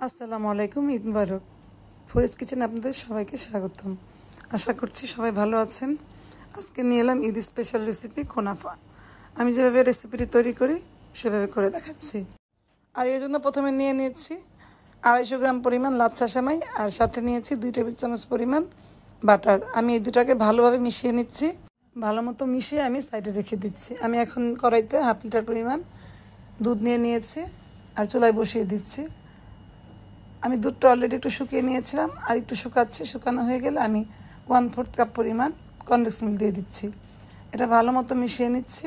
আসসালামু আলাইকুম, ঈদ মুবারক। ফরিজ কিচেন আপনাদের সবাইকে স্বাগতম। আশা করছি সবাই ভালো আছেন। আজকে নিয়ে এলাম ঈদ স্পেশাল রেসিপি কোনাফা। আমি যেভাবে রেসিপিটি তৈরি করি সেভাবে করে দেখাচ্ছি। আর এর জন্য প্রথমে নিয়ে নিয়েছি 250 গ্রাম পরিমাণ লাচ্ছা সেমাই, আর সাথে নিয়েছি 2 টেবিল চামচ পরিমাণ বাটার। আমি এই দুটাকে ভালোভাবে মিশিয়ে নিচ্ছি। ভালো মতো মিশিয়ে আমি সাইডে রেখে দিচ্ছি। আমি এখন কড়াইতে 1/2 লিটার পরিমাণ দুধ নিয়ে নিয়েছি আর চুলায় বসিয়ে দিচ্ছি। আমি দুধটা অলরেডি একটু শুকিয়ে নিয়েছিলাম, আর একটু শুকানো হয়ে গেলে আমি 1/4 কাপ পরিমাণ কনডেন্স মিল্ক দিয়ে দিচ্ছি। এটা ভালো মতো মিশিয়ে নিচ্ছি।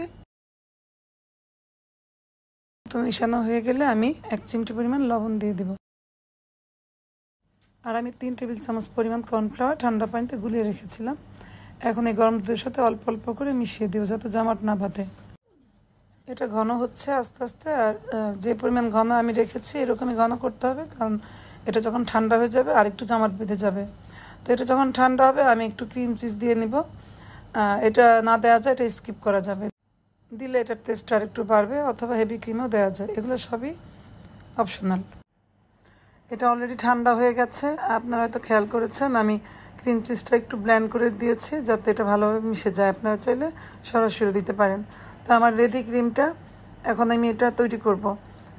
তো মিশানো হয়ে গেলে আমি 1 চিমটি পরিমাণ লবণ দিয়ে দেব। আর আমি 3 টেবিল চামচ পরিমাণ কর্নফ্লাওয়ার ঠান্ডা পানিতে গুলিয়ে রেখেছিলাম। এখন এই গরম দুধের সাথে অল্প অল্প করে মিশিয়ে দেবো যাতে জমাট না বাঁধে। এটা ঘন হচ্ছে আস্তে আস্তে, আর যে পরিমাণ ঘন আমি রেখেছি এরকমই ঘন করতে হবে, কারণ এটা যখন ঠান্ডা হয়ে যাবে আর একটু জমাট বেঁধে যাবে। তো এটা যখন ঠান্ডা হবে আমি একটু ক্রিম চিজ দিয়ে নিব। এটা না দেওয়া যায়, এটা স্কিপ করা যাবে। দিলে এটার টেস্ট আর একটু বাড়বে, অথবা হেভি ক্রিমও দেওয়া যায়, এগুলো সবই অপশনাল। এটা অলরেডি ঠান্ডা হয়ে গেছে। আপনারা হয়তো খেয়াল করেছেন আমি ক্রিম চিজটা একটু ব্লেন্ড করে দিয়েছি যাতে এটা ভালোভাবে মিশে যায়। আপনারা চাইলে সরাসরি দিতে পারেন। তো আমার রেডি ক্রিমটা, এখন আমি এটা তৈরি করব।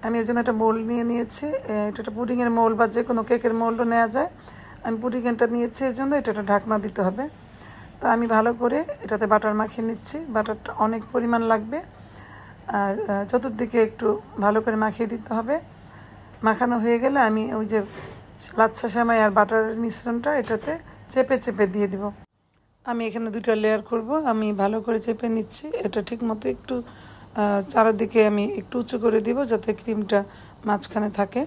আমি এর জন্য একটা মোল্ড নিয়ে নিয়েছি। এটা একটা পুডিংয়ের মোল্ড বা যে কোনো কেকের মোল্ডও নেওয়া যায়। আমি পুডিংটা নিয়েছি, এর জন্য এটা একটা ঢাকনা দিতে হবে। তো আমি ভালো করে এটাতে বাটার মাখিয়ে নিচ্ছি। বাটারটা অনেক পরিমাণ লাগবে, আর চতুর্দিকে একটু ভালো করে মাখিয়ে দিতে হবে। মাখানো হয়ে গেলে আমি ওই যে লাচ্ছা সেমাই আর বাটারের মিশ্রণটা এটাতে চেপে চেপে দিয়ে দিব। আমি এখানে 2টা লেয়ার করব। আমি ভালো করে চেপে নিচ্ছি। এটা ঠিক মতো একটু চারদিকে আমি একটু উঁচু করে দিব যাতে ক্রিমটা মাঝখানে থাকে।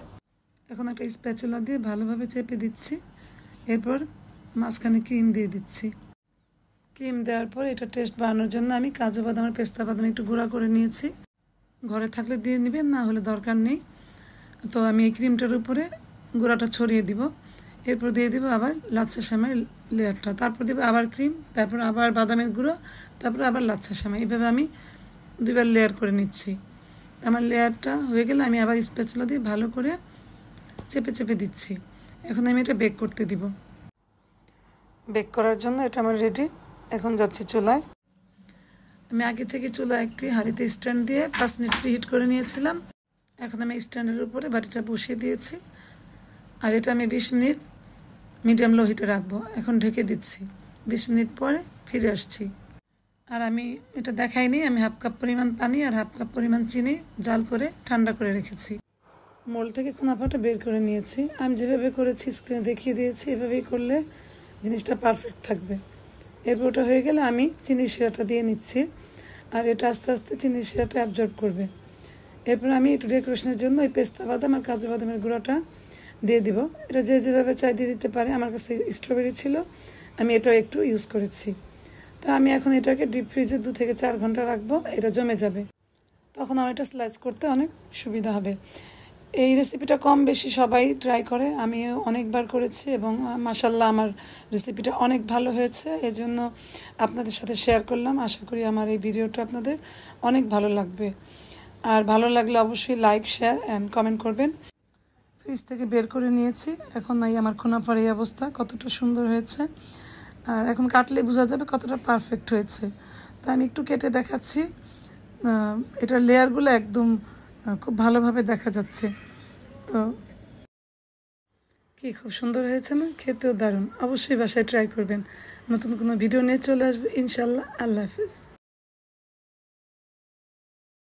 এখন একটা স্প্যাচুলা দিয়ে ভালোভাবে চেপে দিচ্ছি। এরপর মাঝখানে ক্রিম দিয়ে দিচ্ছি। ক্রিম দেওয়ার পর এটা টেস্ট বাড়ানোর জন্য আমি কাজু বাদাম আর পেস্তা বাদাম একটু গুঁড়া করে নিয়েছি। ঘরে থাকলে দিয়ে নেবেন, না হলে দরকার নেই। তো আমি এই ক্রিমটার উপরে গুঁড়াটা ছড়িয়ে দিব। এরপর দিয়ে দিব আবার লাচ্ছা সেমাই লেয়ারটা, তারপর দিব আবার ক্রিম, তারপর আবার বাদামের গুঁড়ো, তারপর আবার লাচ্ছা সেমাই। এইভাবে আমি 2বার লেয়ার করে নিচ্ছি। আমার লেয়ারটা হয়ে গেলে আমি আবার স্প্যাচুলা দিয়ে ভালো করে চেপে চেপে দিচ্ছি। এখন আমি এটা বেক করতে দিব। বেক করার জন্য এটা আমার রেডি। এখন যাচ্ছি চুলায়। আমি আগে থেকে চুলায় একটি হাঁড়িতে স্ট্যান্ড দিয়ে 5 মিনিট প্রিহিট করে নিয়েছিলাম। এখন আমি স্ট্যান্ডের উপরে বাটিটা বসিয়ে দিয়েছি, আর এটা আমি 20 মিনিট মিডিয়াম লো হিটে রাখবো। এখন ঢেকে দিচ্ছি। 20 মিনিট পরে ফিরে আসছি। আর আমি এটা দেখাইনি, আমি 1/2 কাপ পরিমাণ পানি আর 1/2 কাপ পরিমাণ চিনি জাল করে ঠান্ডা করে রেখেছি। মোল্ড থেকে কোনাফাটা বের করে নিয়েছি। আমি যেভাবে করেছি স্ক্রিনে দেখিয়ে দিয়েছি, এভাবেই করলে জিনিসটা পারফেক্ট থাকবে। এরপর ওটা হয়ে গেলে আমি চিনির শিরাটা দিয়ে নিচ্ছি, আর এটা আস্তে আস্তে চিনির শিরাটা অ্যাবজর্ব করবে। এরপর আমি একটু ডেকোরেশনের জন্য ওই পেস্তা বাদাম আর কাজু বাদামের গুঁড়োটা দিয়ে দিব। এটা যে যেভাবে চাই দিয়ে দিতে পারে। আমার কাছে স্ট্রবেরি ছিল, আমি এটাও একটু ইউজ করেছি। তো আমি এখন এটাকে ডিপ ফ্রিজে 2 থেকে 4 ঘন্টা রাখবো। এটা জমে যাবে, তখন আমার এটা স্লাইস করতে অনেক সুবিধা হবে। এই রেসিপিটা কম বেশি সবাই ট্রাই করে, আমিও অনেকবার করেছি এবং মাশাল্লাহ আমার রেসিপিটা অনেক ভালো হয়েছে। এজন্য আপনাদের সাথে শেয়ার করলাম। আশা করি আমার এই ভিডিওটা আপনাদের অনেক ভালো লাগবে। আর ভালো লাগলে অবশ্যই লাইক, শেয়ার অ্যান্ড কমেন্ট করবেন। ফ্রিজ থেকে বের করে নিয়েছি। এখন এই আমার কোনাফার এই অবস্থা, কতটা সুন্দর হয়েছে। আর এখন কাটলে বোঝা যাবে কতটা পারফেক্ট হয়েছে। তো আমি একটু কেটে দেখাচ্ছি। এটার লেয়ারগুলো একদম খুব ভালোভাবে দেখা যাচ্ছে। তো কি খুব সুন্দর হয়েছে না? খেতেও দারুণ। অবশ্যই বাসায় ট্রাই করবেন। নতুন কোনো ভিডিও নিয়ে চলে আসবে ইনশাল্লাহ। আল্লাহ হাফিজ।